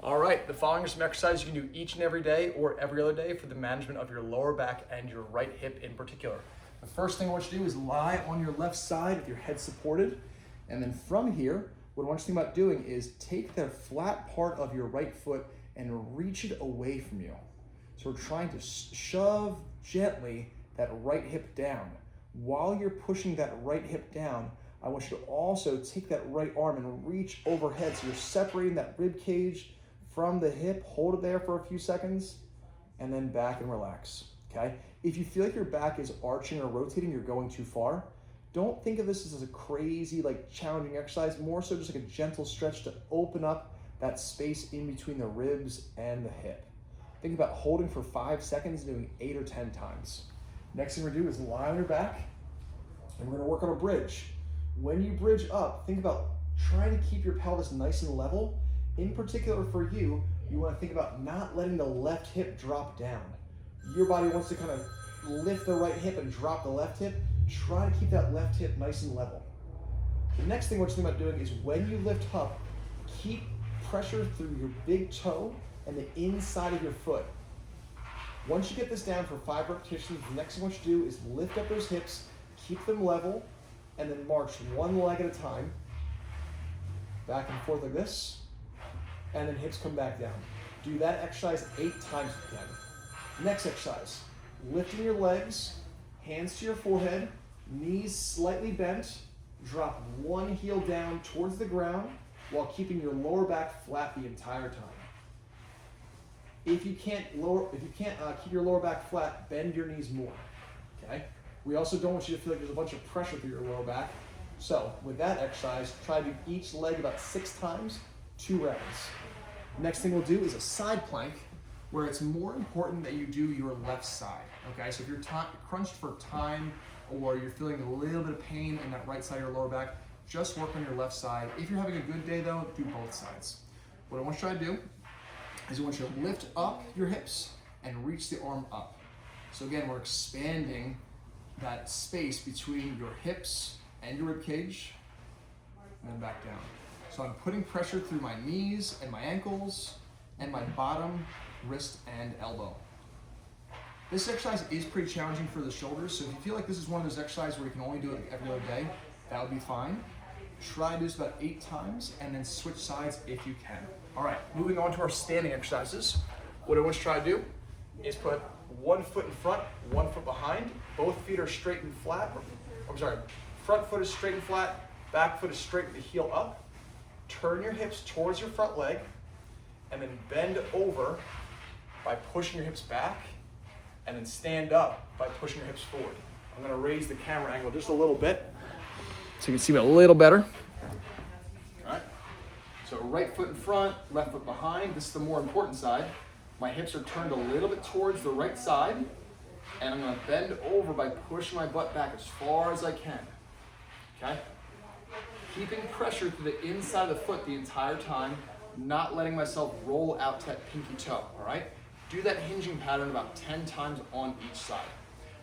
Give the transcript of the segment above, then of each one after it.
All right, the following are some exercises you can do each and every day or every other day for the management of your lower back and your right hip in particular. The first thing I want you to do is lie on your left side with your head supported. And then from here, what I want you to think about doing is take the flat part of your right foot and reach it away from you. So we're trying to shove gently that right hip down. While you're pushing that right hip down, I want you to also take that right arm and reach overhead. So you're separating that rib cage from the hip. Hold it there for a few seconds and then back and relax, okay? If you feel like your back is arching or rotating, you're going too far, don't think of this as a crazy, challenging exercise, more so just like a gentle stretch to open up that space in between the ribs and the hip. Think about holding for 5 seconds, doing 8 or 10 times. Next thing we're gonna do is lie on your back, and we're gonna work on a bridge. When you bridge up, think about trying to keep your pelvis nice and level. In particular for you, you wanna think about not letting the left hip drop down. Your body wants to kind of lift the right hip and drop the left hip. Try to keep that left hip nice and level. The next thing I want you to think about doing is when you lift up, keep pressure through your big toe and the inside of your foot. Once you get this down for 5 repetitions, the next thing I want you to do is lift up those hips, keep them level, and then march one leg at a time, back and forth like this, and then hips come back down. Do that exercise 8 times if you can. Next exercise, lifting your legs, hands to your forehead, knees slightly bent, drop one heel down towards the ground while keeping your lower back flat the entire time. If you can't keep your lower back flat, bend your knees more, okay? We also don't want you to feel like there's a bunch of pressure through your lower back. So with that exercise, try to do each leg about 6 times, 2 rounds. Next thing we'll do is a side plank, where it's more important that you do your left side, okay? So if you're crunched for time or you're feeling a little bit of pain in that right side of your lower back, just work on your left side. If you're having a good day though, do both sides. What I want you to try to do is I want you to lift up your hips and reach the arm up. So again, we're expanding that space between your hips and your rib cage, and then back down. So I'm putting pressure through my knees and my ankles and my bottom wrist and elbow. This exercise is pretty challenging for the shoulders, so if you feel like this is one of those exercises where you can only do it every other day, that would be fine. Try to do this about 8 times and then switch sides if you can. All right, moving on to our standing exercises. What I want you to try to do is put one foot in front, one foot behind. Both feet are straight and flat. Front foot is straight and flat, back foot is straight with the heel up. Turn your hips towards your front leg and then bend over by pushing your hips back, and then stand up by pushing your hips forward. I'm gonna raise the camera angle just a little bit so you can see me a little better. All right, so right foot in front, left foot behind. This is the more important side. My hips are turned a little bit towards the right side, and I'm gonna bend over by pushing my butt back as far as I can, okay? Keeping pressure through the inside of the foot the entire time, not letting myself roll out to that pinky toe, all right? Do that hinging pattern about 10 times on each side.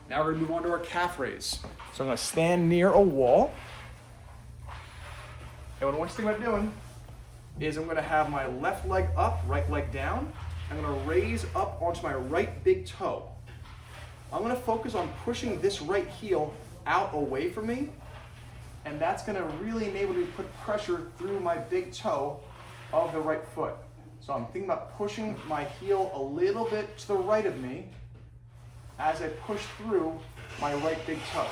Now we're gonna move on to our calf raise. So I'm gonna stand near a wall. And what I want you to think about doing is I'm gonna have my left leg up, right leg down. I'm gonna raise up onto my right big toe. I'm gonna focus on pushing this right heel out away from me, and that's gonna really enable me to put pressure through my big toe of the right foot. So I'm thinking about pushing my heel a little bit to the right of me as I push through my right big toe.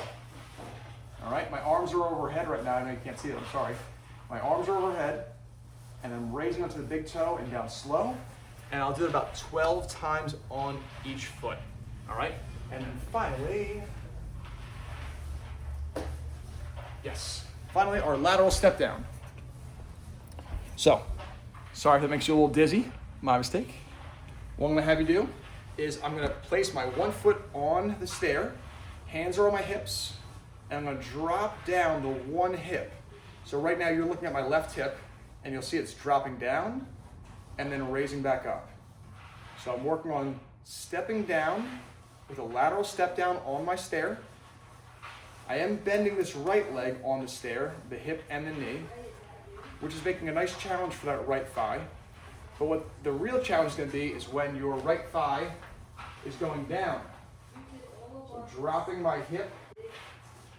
All right, my arms are overhead right now. I know you can't see it, I'm sorry. My arms are overhead, and I'm raising onto the big toe and down slow. And I'll do it about 12 times on each foot, all right? And then finally, finally our lateral step down. So, sorry if that makes you a little dizzy, my mistake. What I'm gonna have you do is I'm gonna place my one foot on the stair, hands are on my hips, and I'm gonna drop down the one hip. So right now you're looking at my left hip, and you'll see it's dropping down and then raising back up. So I'm working on stepping down with a lateral step down on my stair. I am bending this right leg on the stair, the hip and the knee, which is making a nice challenge for that right thigh. But what the real challenge is going to be is when your right thigh is going down. So dropping my hip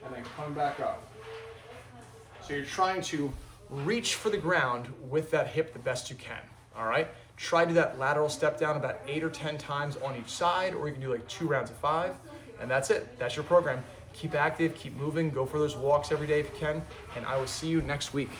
and then coming back up. So you're trying to reach for the ground with that hip the best you can, all right? Try to do that lateral step down about 8 or 10 times on each side, or you can do like 2 rounds of 5, and that's it. That's your program. Keep active, keep moving, go for those walks every day if you can, and I will see you next week.